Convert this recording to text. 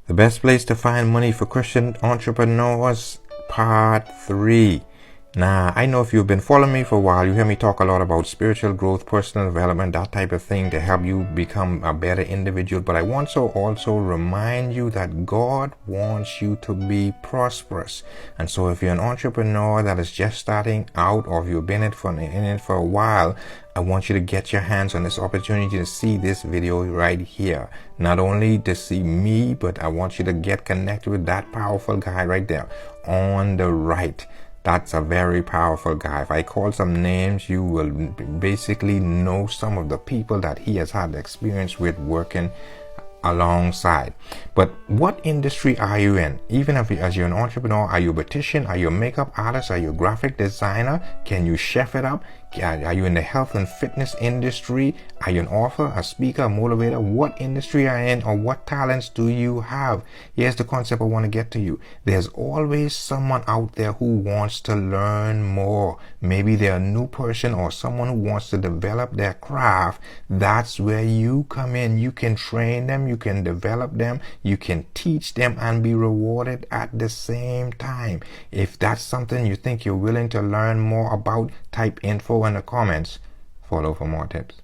The best place to find money for Christian entrepreneurs, part 3. Now, I know if you've been following me for a while, you hear me talk a lot about spiritual growth, personal development, that type of thing to help you become a better individual. But I want to also remind you that God wants you to be prosperous. And so if you're an entrepreneur that is just starting out, or if you've been in it for a while, I want you to get your hands on this opportunity to see this video right here. Not only to see me, but I want you to get connected with that powerful guy right there on the right. That's a very powerful guy. If I call some names, you will basically know some of the people that he has had experience with working alongside. But what industry are you in? Even if as you're an entrepreneur, are you a beautician? Are you a makeup artist? Are you a graphic designer? Can you chef it up? Are you in the health and fitness industry? Are you an author, a speaker, a motivator? What industry are you in, or what talents do you have? Here's the concept I want to get to you. There's always someone out there who wants to learn more. Maybe they're a new person or someone who wants to develop their craft. That's where you come in. You can train them, you can develop them, you can teach them and be rewarded at the same time. If that's something you think you're willing to learn more about, type info in the comments. Follow for more tips.